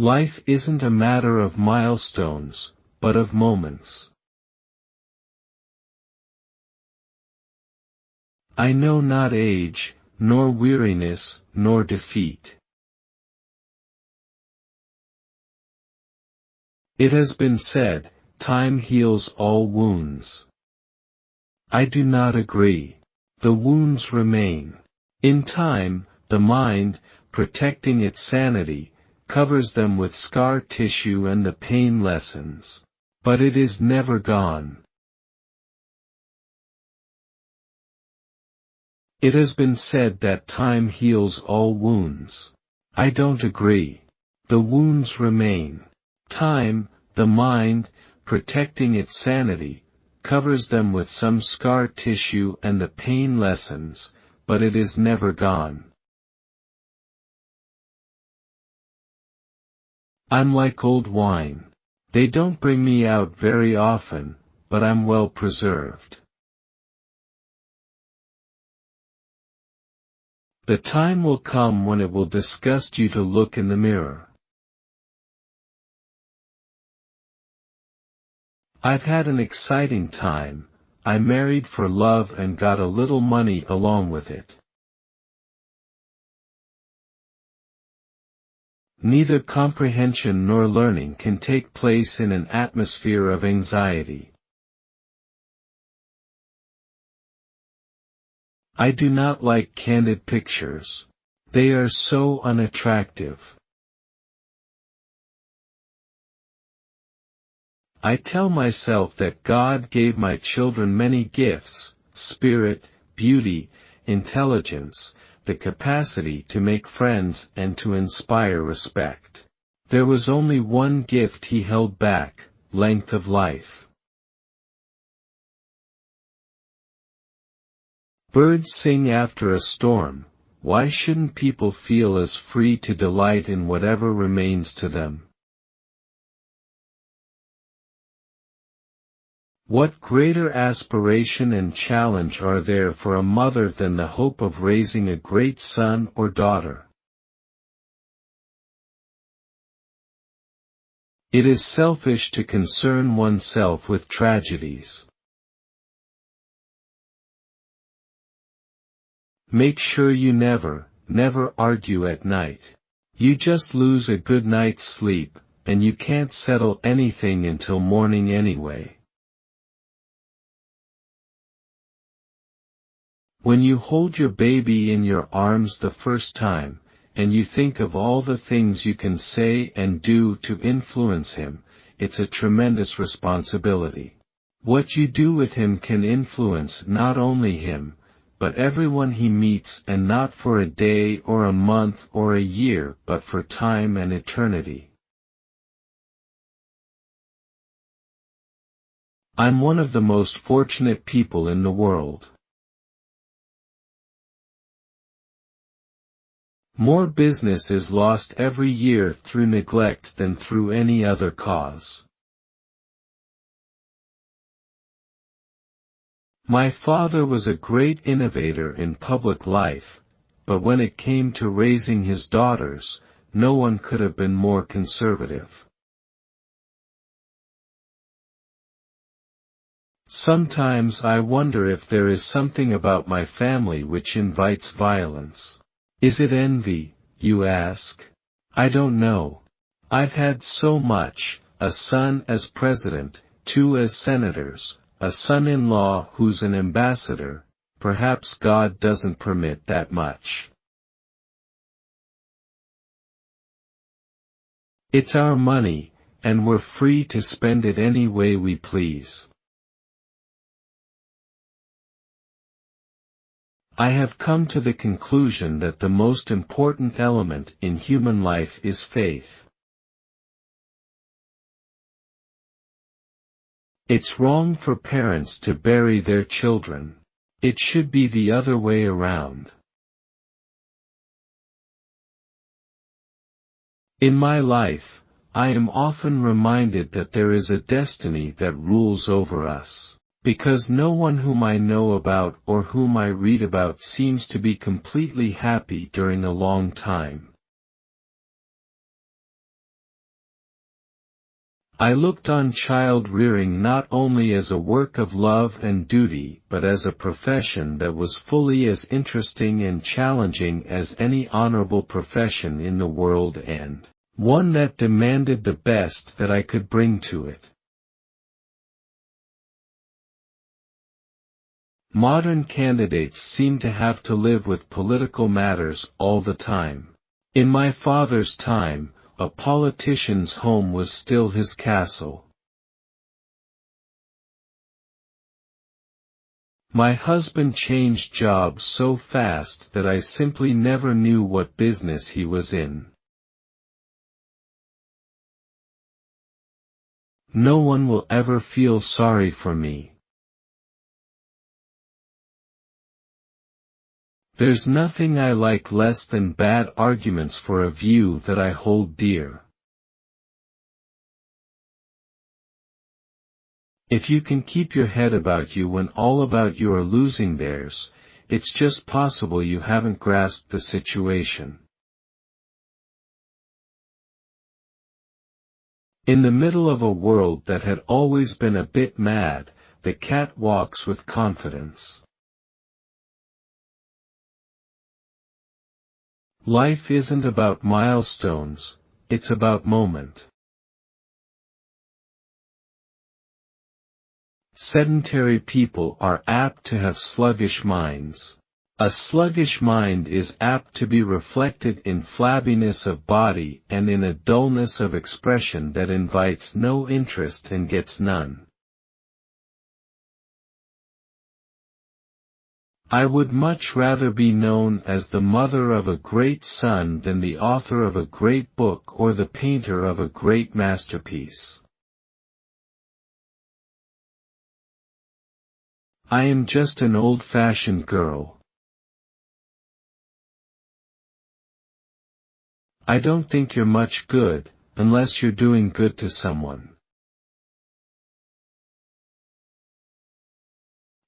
Life isn't a matter of milestones, but of moments. I know not age, nor weariness, nor defeat. It has been said, time heals all wounds. I do not agree. The wounds remain. In time, the mind, protecting its sanity, covers them with scar tissue and the pain lessens. But it is never gone. It has been said that time heals all wounds. I don't agree. The wounds remain. Time, the mind, protecting its sanity, covers them with some scar tissue and the pain lessens, but it is never gone. I'm like old wine. They don't bring me out very often, but I'm well preserved. The time will come when it will disgust you to look in the mirror. I've had an exciting time. I married for love and got a little money along with it. Neither comprehension nor learning can take place in an atmosphere of anxiety. I do not like candid pictures. They are so unattractive. I tell myself that God gave my children many gifts: spirit, beauty, intelligence, the capacity to make friends and to inspire respect. There was only one gift he held back: length of life. Birds sing after a storm. Why shouldn't people feel as free to delight in whatever remains to them? What greater aspiration and challenge are there for a mother than the hope of raising a great son or daughter? It is selfish to concern oneself with tragedies. Make sure you never argue at night. You just lose a good night's sleep, and you can't settle anything until morning anyway. When you hold your baby in your arms the first time, and you think of all the things you can say and do to influence him, it's a tremendous responsibility. What you do with him can influence not only him, but everyone he meets, and not for a day or a month or a year, but for time and eternity. I'm one of the most fortunate people in the world. More business is lost every year through neglect than through any other cause. My father was a great innovator in public life, but when it came to raising his daughters, no one could have been more conservative. Sometimes I wonder if there is something about my family which invites violence. Is it envy, you ask? I don't know. I've had so much: a son as president, 2 as senators, a son-in-law who's an ambassador. Perhaps God doesn't permit that much. It's our money, and we're free to spend it any way we please. I have come to the conclusion that the most important element in human life is faith. It's wrong for parents to bury their children. It should be the other way around. In my life, I am often reminded that there is a destiny that rules over us, because no one whom I know about or whom I read about seems to be completely happy during a long time. I looked on child-rearing not only as a work of love and duty but as a profession that was fully as interesting and challenging as any honorable profession in the world, and one that demanded the best that I could bring to it. Modern candidates seem to have to live with political matters all the time. In my father's time, a politician's home was still his castle. My husband changed jobs so fast that I simply never knew what business he was in. No one will ever feel sorry for me. There's nothing I like less than bad arguments for a view that I hold dear. If you can keep your head about you when all about you are losing theirs, it's just possible you haven't grasped the situation. In the middle of a world that had always been a bit mad, the cat walks with confidence. Life isn't about milestones, it's about moment. Sedentary people are apt to have sluggish minds. A sluggish mind is apt to be reflected in flabbiness of body and in a dullness of expression that invites no interest and gets none. I would much rather be known as the mother of a great son than the author of a great book or the painter of a great masterpiece. I am just an old-fashioned girl. I don't think you're much good, unless you're doing good to someone.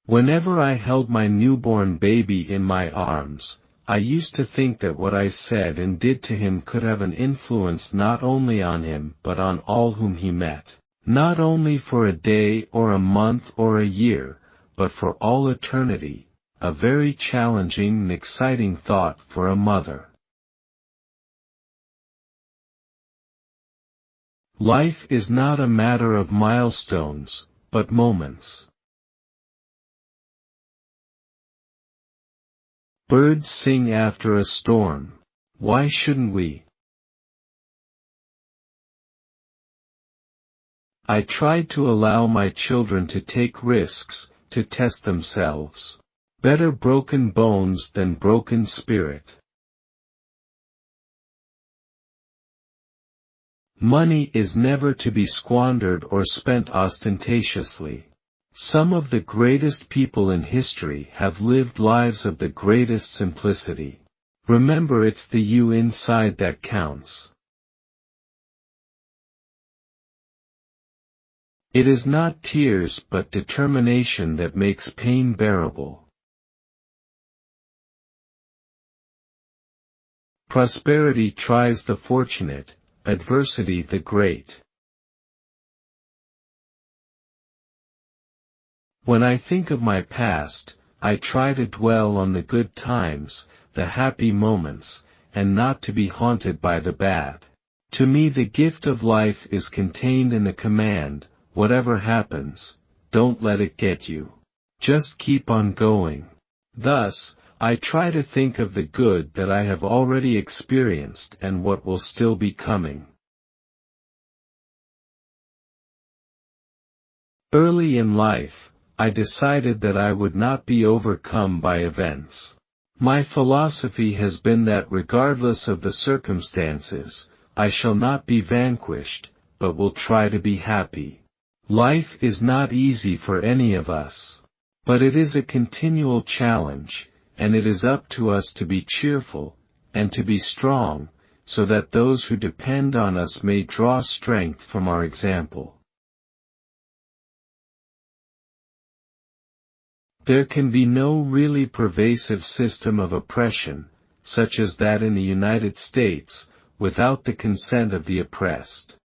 Whenever I held my newborn baby in my arms, I used to think that what I said and did to him could have an influence not only on him but on all whom he met, not only for a day or a month or a year, but for all eternity, a very challenging and exciting thought for a mother. Life is not a matter of milestones, but moments. Birds sing after a storm. Why shouldn't we? I tried to allow my children to take risks, to test themselves. Better broken bones than broken spirit. Money is never to be squandered or spent ostentatiously. Some of the greatest people in history have lived lives of the greatest simplicity. Remember, it's the you inside that counts. It is not tears but determination that makes pain bearable. Prosperity tries the fortunate, adversity the great. When I think of my past, I try to dwell on the good times, the happy moments, and not to be haunted by the bad. To me the gift of life is contained in the command, whatever happens, don't let it get you. Just keep on going. Thus, I try to think of the good that I have already experienced and what will still be coming. Early in life, I decided that I would not be overcome by events. My philosophy has been that regardless of the circumstances, I shall not be vanquished, but will try to be happy. Life is not easy for any of us. But it is a continual challenge, and it is up to us to be cheerful, and to be strong, so that those who depend on us may draw strength from our example. There can be no really pervasive system of oppression, such as that in the United States, without the consent of the oppressed.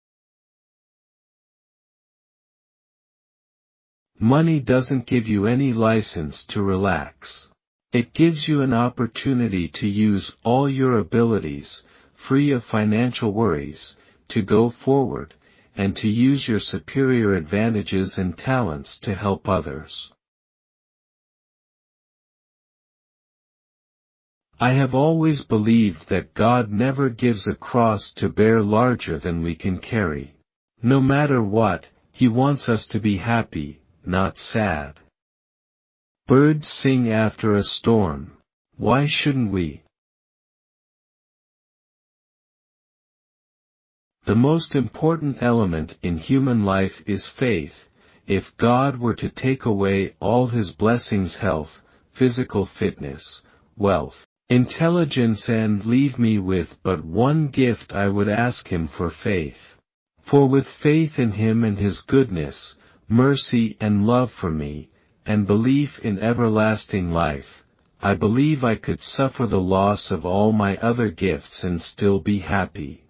Money doesn't give you any license to relax. It gives you an opportunity to use all your abilities, free of financial worries, to go forward, and to use your superior advantages and talents to help others. I have always believed that God never gives a cross to bear larger than we can carry. No matter what, He wants us to be happy, not sad. Birds sing after a storm. Why shouldn't we? The most important element in human life is faith. If God were to take away all His blessings, health, physical fitness, wealth, intelligence, and leave me with but one gift, I would ask Him for faith. For with faith in Him and His goodness, mercy and love for me, and belief in everlasting life, I believe I could suffer the loss of all my other gifts and still be happy.